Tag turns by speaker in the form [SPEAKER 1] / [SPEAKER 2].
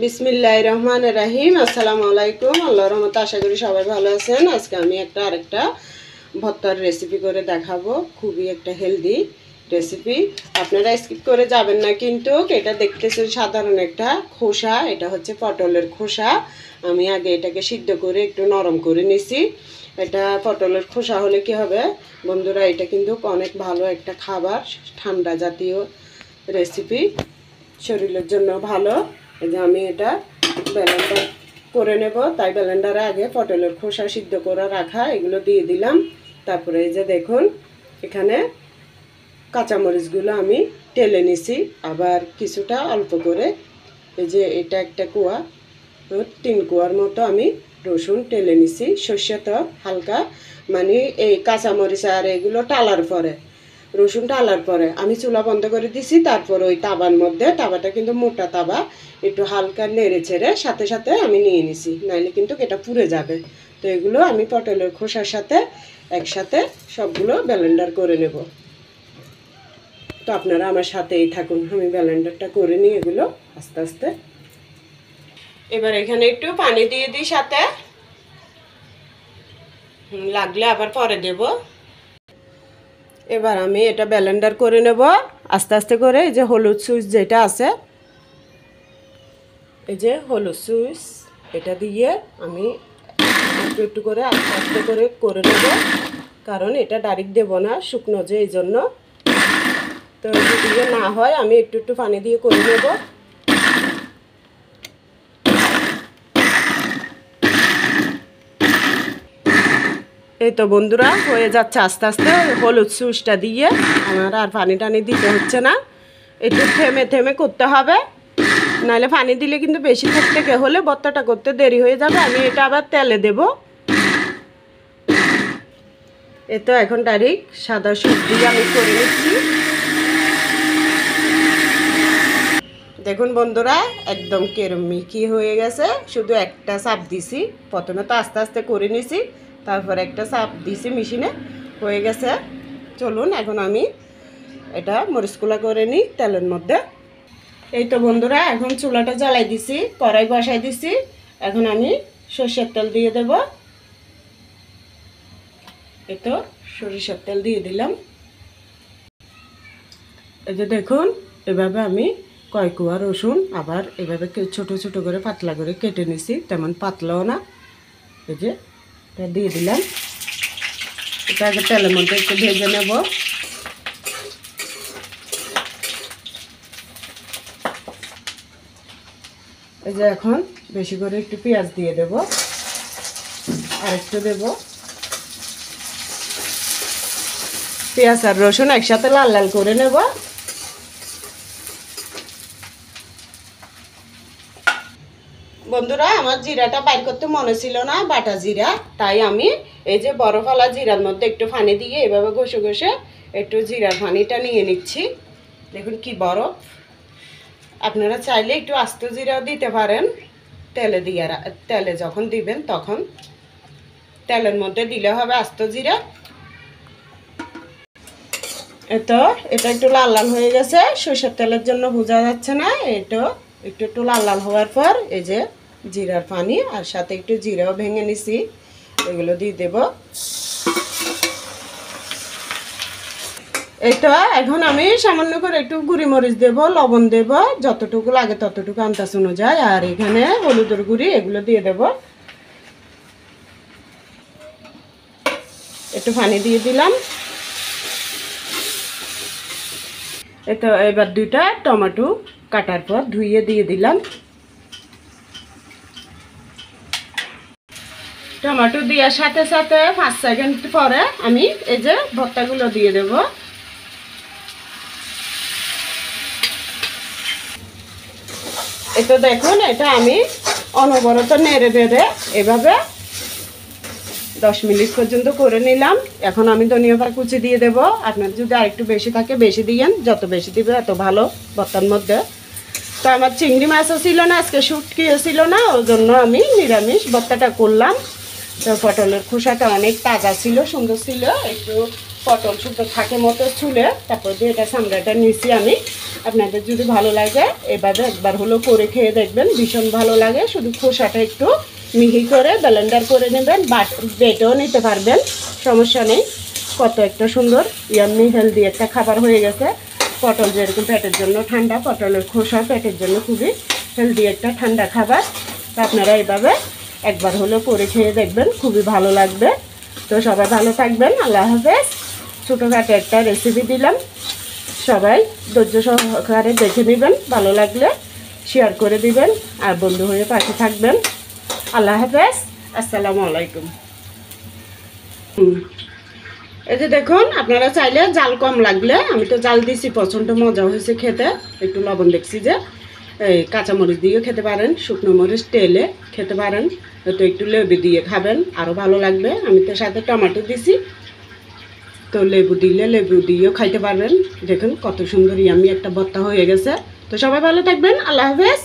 [SPEAKER 1] বিসমিল্লাহির রহমানির রহিম। আসসালামু আলাইকুম। আল্লাহর রহমতে আশা করি সবাই ভালো আছেন। আজকে আমি আরেকটা ভর্তার রেসিপি করে দেখাবো। খুবই একটা হেলদি রেসিপি, আপনারা স্কিপ করে যাবেন না। কিন্তু এটা দেখতেছেন সাধারণ একটা খোসা, এটা হচ্ছে পটলের খোসা। আমি আগে এটাকে সিদ্ধ করে একটু নরম করে নিছি। এটা পটলের খোসা হলে কি হবে বন্ধুরা, এটা কিন্তু অনেক ভালো একটা খাবার, ঠান্ডা জাতীয় রেসিপি, শরীরের জন্য ভালো। এই যে আমি এটা ব্লেন্ডার করে নেব, তাই ব্লেন্ডারে আগে পটলের খোসা সিদ্ধ করে রাখা এগুলো দিয়ে দিলাম। তারপরে এই যে দেখুন এখানে কাঁচামরিচগুলো আমি টেলে নিছি, আবার কিছুটা অল্প করে এই যে এটা একটা কোয়া, 3 কোয়ার মতো আমি রসুন টেলে নিছি। সর্ষে তো হালকা মানে এই কাঁচামরিচ আর এগুলো টালার পরে, রসুন টালার পরে আমি চুলা বন্ধ করে দিছি। তারপর ওই তাবার মধ্যে, তাবাটা কিন্তু মোটা তাবা, একটু হালকা নেড়ে ছেড়ে সাথে সাথে আমি নিয়ে নিছি, নাইলে কিন্তু এটা পুড়ে যাবে। তো এগুলো আমি পটলের খোসার সাথে একসাথে সবগুলো ব্লেন্ডার করে নেব। তো আপনারা আমার সাথেই থাকুন, আমি ব্লেন্ডারটা করে নিই এগুলো আস্তে আস্তে। এবার এখানে একটু পানি দিয়ে দিই সাথে, লাগলে আবার পরে দেব। এবার আমি এটা ব্লেন্ডার করে নেব আস্তে আস্তে করে। এই যে হলুদ সুইচ যেটা আছে, এই যে হলুদ সুইচ, এটা দিয়ে আমি একটু একটু করে আস্তে আস্তে করে নেব, কারণ এটা ডাইরেক্ট দেব না, শুকনো যে, এই জন্য। তো যদি না হয় আমি একটু একটু পানি দিয়ে করে নেব। এই তো বন্ধুরা হয়ে যাচ্ছে আস্তে আস্তে। হলুদ সুইচটা দিয়ে আমার আর পানি টানি দিতে হচ্ছে না, একটু থেমে থেমে করতে হবে, নাহলে পানি দিলে কিন্তু বেশি থেকে হলে ভর্তাটা করতে দেরি হয়ে যাবে। আমি এটা আবার তেলে দেব। এ তো এখন ডাইরেক্ট সাদা সবজি আমি করে নিচ্ছি। দেখুন বন্ধুরা একদম কেরমি কি হয়ে গেছে, শুধু একটা চাপ দিছি। প্রথমে তো আস্তে আস্তে করে নিছি, তারপর একটা চাপ দিছি, মেশিনে হয়ে গেছে। চলুন এখন আমি এটা মরিচকুলা করে নিই তেলের মধ্যে। এই তো বন্ধুরা এখন চুলাটা জ্বালাই দিছি, কড়াই বসাই দিছি। এখন আমি সরষের তেল দিয়ে দেব। এই তো সরিষার তেল দিয়ে দিলাম। এই যে দেখুন এভাবে আমি কয় কোয়া রসুন আবার এভাবে ছোট ছোট করে পাতলা করে কেটে নিছি, তেমন পাতলাও না। এই যে এটা দিয়ে দিলাম। এটা আগে তেলের মধ্যে একটু ভেজে নেব। এই যে এখন বেশি করে একটু পেঁয়াজ দিয়ে দেব, আর একটু দেব। পেঁয়াজ আর রসুন একসাথে লাল লাল করে নেব। বন্ধুরা আমার জিরাটা বাইর করতে মনে ছিল না, বাটা জিরা, তাই আমি এই যে বরফওয়ালা জিরার মধ্যে একটু পানি দিয়ে এভাবে ঘষে ঘষে একটু জিরার পানিটা নিয়ে নিচ্ছি। দেখুন কি বরফ। আপনারা চাইলে একটু আস্ত জিরাও দিতে পারেন, তেলে দিয়ে, তেলে যখন দিবেন তখন তেলের মধ্যে দিলে হবে আস্ত জিরা। তো এটা একটু লাল লাল হয়ে গেছে, সরষের তেলের জন্য বোঝা যাচ্ছে না। এটা একটু একটু লাল লাল হওয়ার পর এই যে জিরার পানি আর সাথে একটু জিরাও ভেঙে নিছি, এগুলো দিয়ে দেব। এইটা এখন আমি সামান্য করে একটু গুঁড়ি মরিচ দেব, লবণ দেব, যতটুকু লাগে ততটুকু আন্দাজ অনুযায়ী। আর এখানে হলুদের গুঁড়ি এগুলো দিয়ে দেব। একটু পানি দিয়ে দিলাম। তো এবার 2টা টমেটো কাটার পর ধুইয়ে দিয়ে দিলাম। টমেটো দেওয়ার সাথে সাথে 5 সেকেন্ড পরে আমি এই যে ভর্তাগুলো দিয়ে দেব। এটা দেখুন এটা আমি অনবরত নেড়ে নেড়ে এভাবে 10 মিনিট পর্যন্ত করে নিলাম। এখন আমি ধনিয়া পাতা কুচি দিয়ে দেব। আপনার যদি আরেকটু বেশি থাকে বেশি দিয়েন, যত বেশি দিবে এত ভালো ভর্তার মধ্যে। তো আমার চিংড়ি মাছও ছিল না, আজকে শুটকিও ছিল না, ওই জন্য আমি নিরামিষ ভর্তাটা করলাম। তো পটলের খোসাটা অনেক তাজা ছিল, সুন্দর ছিল, একটু পটল শুদ্ধ থাকে মতো ছুলে তারপর দিয়ে এটা চামড়াটা নিয়েছি আমি। আপনাদের যদি ভালো লাগে এভাবে একবার হলো করে খেয়ে দেখবেন, ভীষণ ভালো লাগে। শুধু খোসাটা একটু মিহি করে ব্লেন্ডার করে নেবেন, বেটেও নিতে পারবেন, সমস্যা নেই। কত একটা সুন্দর ইয়াম্মি হেলদি একটা খাবার হয়ে গেছে। পটল যেরকম পেটের জন্য ঠান্ডা, পটলের খোসা পেটের জন্য খুবই হেলদি একটা ঠান্ডা খাবার। তো আপনারা এইভাবে একবার হলেও করে খেয়ে দেখবেন, খুবই ভালো লাগবে। তো সবাই ভালো থাকবেন, আল্লাহ হাফেজ। ছোটোখাটো একটা রেসিপি দিলাম, সবাই ধৈর্য সহকারে দেখে নেবেন, ভালো লাগলে শেয়ার করে দিবেন আর বন্ধু হয়ে পাশে থাকবেন। আল্লাহ হাফেজ, আসসালামু আলাইকুম। এই যে দেখুন, আপনারা চাইলে জাল কম লাগলে, আমি তো জাল দিছি, প্রচণ্ড মজা হয়েছে খেতে। একটু লবণ দেখছি যে এই কাঁচামরিচ দিয়েও খেতে পারেন, শুকনো মরিচ তেলে খেতে পারেন, তো একটু লেবু দিয়ে খাবেন আরও ভালো লাগবে। আমি তো সাথে টমেটো দিছি, তো লেবু দিলে লেবু দিয়েও খাইতে পারবেন। দেখুন কত সুন্দর ইয়াম্মি একটা ভর্তা হয়ে গেছে। তো সবাই ভালো থাকবেন, আল্লাহ হাফেজ।